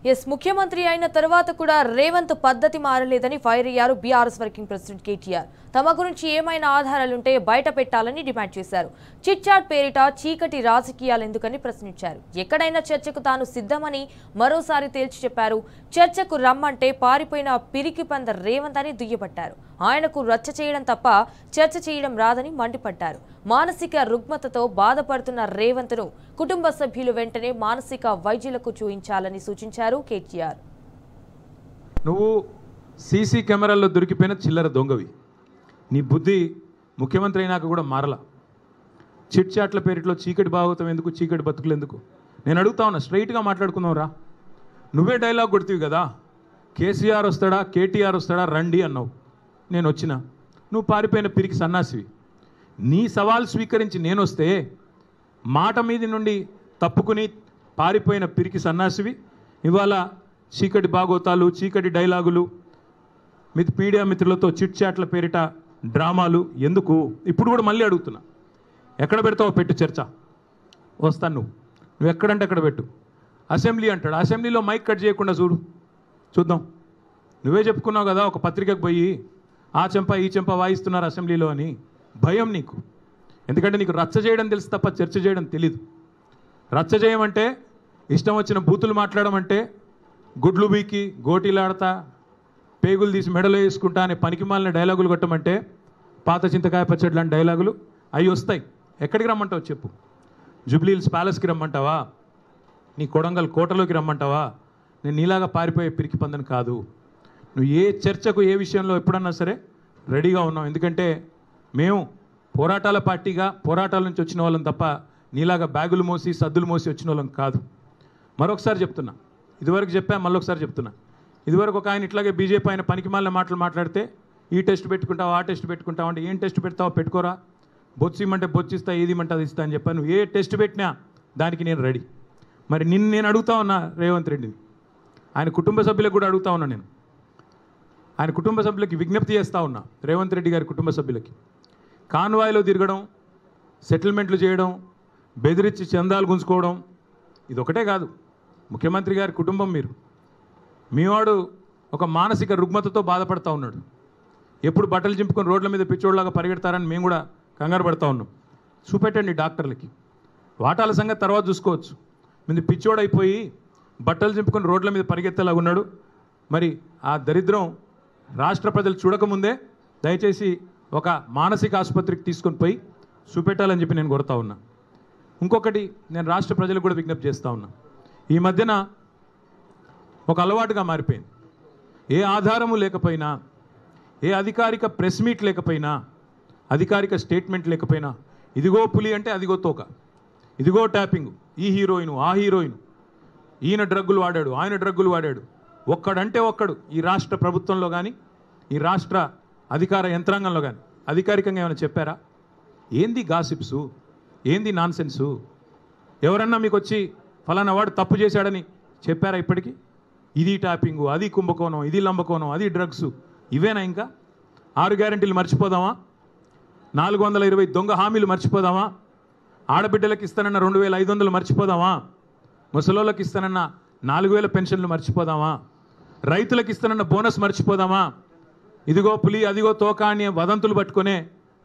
Yes ముఖ్యమంత్రి అయిన తర్వాత కూడా రేవంత్ పద్ధతి మారలేదని ఫైర్ అయ్యారు బీఆర్ఎస్ వర్కింగ్ ప్రెసిడెంట్ కేటీఆర్. తమ గురించి ఏమైనా ఆధారాలుంటే బయట పెట్టాలని డిమాండ్ చేశారు. చిట్ చాట్ పేరిట చీకటి రాజకీయాలు ఎందుకని ప్రశ్నించారు. ఎక్కడైనా చర్చకు తాను సిద్ధమని మరోసారి తేల్చి చెప్పారు. చర్చకు రమ్మంటే పారిపోయిన పిరికి పంద రేవంత్ అని దుయ్యబట్టారు. ఆయనకు రచ్చ చేయడం తప్ప చర్చ చేయడం రాదని మండిపడ్డారు. మానసిక రుగ్మతతో బాధపడుతున్న రేవంత్ను కుటుంబ సభ్యులు వెంటనే మానసిక వైద్యులకు చూయించాలని సూచించారు కేటీఆర్. నువ్వు సీసీ కెమెరాల్లో దొరికిపోయిన చిల్లర దొంగవి. నీ బుద్ధి ముఖ్యమంత్రి అయినాక కూడా మారలా. చిట్ చాట్ల పేరిట్లో చీకటి భాగవతం ఎందుకు, చీకటి బతుకులు ఎందుకు? నేను అడుగుతా ఉన్నా, స్ట్రైట్గా మాట్లాడుకుందాం రా. నువ్వే డైలాగ్ కొడుతీవి కదా, కేసీఆర్ వస్తాడా కేటీఆర్ వస్తాడా రండి అన్నావు. నేను వచ్చిన, నువ్వు పారిపోయిన పిరికి సన్నాసివి. నీ సవాల్ స్వీకరించి నేను వస్తే మాట మీది నుండి తప్పుకుని పారిపోయిన పిరికి సన్నాసివి ఇవాళ చీకటి భాగవతాలు, చీకటి డైలాగులు, మీడియా మిత్రులతో చిట్ చాట్ల పేరిట డ్రామాలు ఎందుకు? ఇప్పుడు కూడా మళ్ళీ అడుగుతున్నా, ఎక్కడ పెడతావో పెట్టు చర్చ. వస్తాను, నువ్వు ఎక్కడంటే అక్కడ పెట్టు. అసెంబ్లీ అంటాడు, అసెంబ్లీలో మైక్ కట్ చేయకుండా చూద్దాం. నువ్వే చెప్పుకున్నావు కదా ఒక పత్రికకు పోయి ఆ చెంప ఈ చెంప వాయిస్తున్నారు అసెంబ్లీలో అని. భయం నీకు, ఎందుకంటే నీకు రచ్చ చేయడం తెలుసు తప్ప చర్చ చేయడం తెలీదు. రచ్చ చేయమంటే ఇష్టం వచ్చిన బూతులు మాట్లాడమంటే గుడ్లు బీకి గోటీలాడతా పేగులు తీసి మెడలో వేసుకుంటా అనే పనికిమాలిన డైలాగులు కొట్టమంటే పాత చింతకాయ పచ్చడి లాంటి డైలాగులు అవి వస్తాయి. ఎక్కడికి రమ్మంటావు చెప్పు? జూబ్లీహిల్స్ ప్యాలెస్కి రమ్మంటావా? నీ కొడంగల్ కోటలోకి రమ్మంటావా? నేను నీలాగా పారిపోయే పిరికి పందని కాదు. నువ్వు ఏ చర్చకు ఏ విషయంలో ఎప్పుడన్నా సరే రెడీగా ఉన్నావు. ఎందుకంటే మేము పోరాటాల పార్టీగా పోరాటాల నుంచి వచ్చిన వాళ్ళం తప్ప నీలాగా బ్యాగులు మోసి సద్దులు మోసి వచ్చిన వాళ్ళం కాదు. మరొకసారి చెప్తున్నా, ఇదివరకు చెప్పా మళ్ళొకసారి చెప్తున్నా. ఇదివరకు ఒక ఆయన ఇట్లాగే బీజేపీ ఆయన పనికిమాలిన మాటలు మాట్లాడితే ఈ టెస్ట్ పెట్టుకుంటావు ఆ టెస్ట్ పెట్టుకుంటావు అంటే, ఏం టెస్ట్ పెడతావో పెట్టుకోరా, బొచ్చు ఇమ్మంటే బొచ్చు ఇస్తా, ఏది ఇమ్మంటే అది ఇస్తా అని చెప్పాను. నువ్వు ఏ టెస్ట్ పెట్టినా దానికి నేను రెడీ. మరి నేను అడుగుతా ఉన్నా రేవంత్ రెడ్డిని, ఆయన కుటుంబ సభ్యులకు కూడా అడుగుతా ఉన్నా. నేను ఆయన కుటుంబ సభ్యులకి విజ్ఞప్తి చేస్తూ ఉన్నా, రేవంత్ రెడ్డి గారి కుటుంబ సభ్యులకి, కాన్వాయ్లో తిరగడం, సెటిల్మెంట్లు చేయడం, బెదిరించి చందాలు గుంజుకోవడం ఇది ఒకటే కాదు. ముఖ్యమంత్రి గారి కుటుంబం మీరు, మీవాడు ఒక మానసిక రుగ్మతతో బాధపడుతూ ఉన్నాడు. ఎప్పుడు బట్టలు చింపుకొని రోడ్ల మీద పిచ్చోళ్ళలాగా పరిగెడతారని మేము కూడా కంగారు పడుతూ ఉన్నాం. చూపెట్టండి డాక్టర్లకి, వాటాల సంగతి తర్వాత చూసుకోవచ్చు. ముందు పిచ్చోడైపోయి బట్టలు చింపుకొని రోడ్ల మీద పరిగెత్తేలాగా ఉన్నాడు. మరి ఆ దరిద్రం రాష్ట్ర ప్రజలు చూడకముందే దయచేసి ఒక మానసిక ఆసుపత్రికి తీసుకొని పోయి చూపెట్టాలని చెప్పి నేను కోరుతా ఉన్నా. ఇంకొకటి నేను రాష్ట్ర ప్రజలకు కూడా విజ్ఞప్తి చేస్తూ ఉన్నా. ఈ మధ్యన ఒక అలవాటుగా మారిపోయింది. ఏ ఆధారము లేకపోయినా, ఏ అధికారిక ప్రెస్ మీట్ లేకపోయినా, అధికారిక స్టేట్మెంట్ లేకపోయినా, ఇదిగో పులి అంటే అదిగో తోక, ఇదిగో ట్యాపింగ్, ఈ హీరోయిన్ ఆ హీరోయిన్, ఈయన డ్రగ్గులు వాడాడు ఆయన డ్రగ్గులు వాడాడు, ఒక్కడంటే ఒక్కడు ఈ రాష్ట్ర ప్రభుత్వంలో కానీ ఈ రాష్ట్ర అధికార యంత్రాంగంలో కానీ అధికారికంగా ఏమైనా చెప్పారా? ఏంది గాసిప్సు, ఏంది నాన్సెన్సు? ఎవరన్నా మీకు వచ్చి ఫలానా వాడు తప్పు చేశాడని చెప్పారా ఇప్పటికీ? ఇది ట్యాపింగు, అది కుంభకోణం, ఇది లంబకోణం, అది డ్రగ్స్, ఇవేనా? ఇంకా 6 గ్యారెంటీలు మర్చిపోదామా? 420 దొంగ హామీలు మర్చిపోదామా? ఆడబిడ్డలకు ఇస్తానన్న 2500 మర్చిపోదామా? ముసలోళ్ళకి ఇస్తానన్న 4000 పెన్షన్లు మర్చిపోదామా? రైతులకు ఇస్తానన్న బోనస్ మర్చిపోదామా? ఇదిగో పులి అదిగో తోక అని వదంతులు పట్టుకునే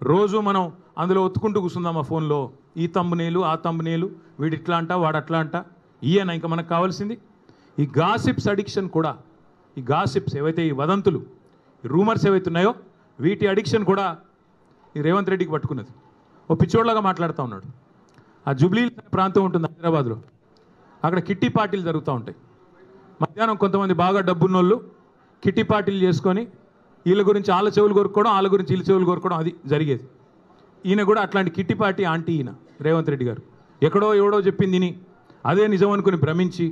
రోజు మనం అందులో ఒత్తుకుంటూ కూర్చుందామా ఫోన్లో? ఈ తమ్మునేలు ఆ తమ్మునేలు, వీడు ఇట్లా అంట వాడు అట్లా అంట, ఈయన ఇంకా మనకు కావాల్సింది? ఈ గాసిప్స్ అడిక్షన్ కూడా, ఈ గాసిప్స్ ఏవైతే ఈ వదంతులు ఈ రూమర్స్ ఏవైతే ఉన్నాయో వీటి అడిక్షన్ కూడా ఈ రేవంత్ రెడ్డికి పట్టుకున్నది. ఓ పిచ్చోడ్లాగా మాట్లాడుతూ ఉన్నాడు. ఆ జూబ్లీహిల్స్ ప్రాంతం ఉంటుంది హైదరాబాద్లో, అక్కడ కిట్టి పార్టీలు జరుగుతూ ఉంటాయి. మధ్యాహ్నం కొంతమంది బాగా డబ్బున్నోళ్ళు కిట్టి పార్టీలు చేసుకొని వీళ్ళ గురించి వాళ్ళ చెవులు కొరుక్కోవడం, వాళ్ళ గురించి వీళ్ళ చెవులు కొరుక్కోవడం, అది జరిగేది. ఈయన కూడా అట్లాంటి కిట్టి పార్టీ ఆంటీ ఈయన రేవంత్ రెడ్డి గారు. ఎక్కడో ఎవడో చెప్పింది విని అదే నిజం అనుకుని భ్రమించి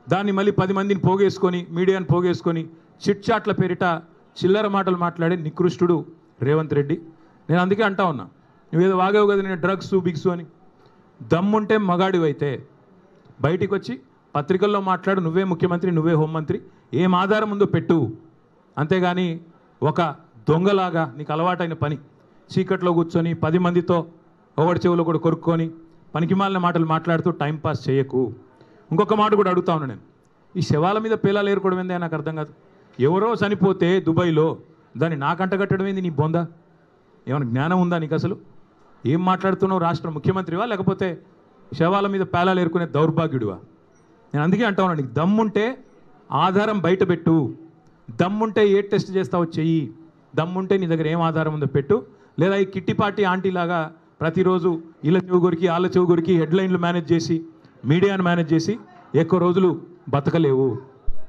దాన్ని మళ్ళీ 10 మందిని పోగేసుకొని మీడియాని పోగేసుకొని చిట్ చాట్ల పేరిట చిల్లర మాటలు మాట్లాడే నికృష్టుడు రేవంత్ రెడ్డి. నేను అందుకే అంటా ఉన్నా, నువ్వేదో వాగావు కదా నేను డ్రగ్స్ బిగ్స్ అని. దమ్ముంటే మగాడివైతే బయటికి వచ్చి పత్రికల్లో మాట్లాడు, నువ్వే ముఖ్యమంత్రి నువ్వే హోంమంత్రి, ఏం ఆధారం ఉందో పెట్టు. అంతేగాని ఒక దొంగలాగా నీకు అలవాటైన పని చీకట్లో కూర్చొని 10 మందితో ఒకటి చెవులో కూడా కొరుక్కొని పనికిమాలిన మాటలు మాట్లాడుతూ టైంపాస్ చేయకు. ఇంకొక మాట కూడా అడుగుతా ఉన్నా నేను, ఈ శవాల మీద పేలాలు ఏరుకోవడం ఏంది నాకు అర్థం కాదు. ఎవరో చనిపోతే దుబాయ్లో దాన్ని నాకంట కట్టడం ఏంది నీ బొంద? ఏమైనా జ్ఞానం ఉందా నీకు అసలు? ఏం మాట్లాడుతున్నావు? రాష్ట్ర ముఖ్యమంత్రివా లేకపోతే శవాల మీద పేలాలు ఏరుకునే దౌర్భాగ్యుడివా? నేను అందుకే అంటా ఉన్నా, నీకు దమ్ముంటే ఆధారం బయట పెట్టు, దమ్ముంటే ఏ టెస్ట్ చేస్తావో చెయ్యి, దమ్ముంటే నీ దగ్గర ఏం ఆధారం ఉందో పెట్టు. లేదా ఈ కిట్టిపాటి ఆంటీలాగా ప్రతిరోజు వీళ్ళ చెవు గురికి వాళ్ళ చెవు గురికి హెడ్లైన్లు మేనేజ్ చేసి మీడియాను మేనేజ్ చేసి ఎక్కువ రోజులు బతకలేవు.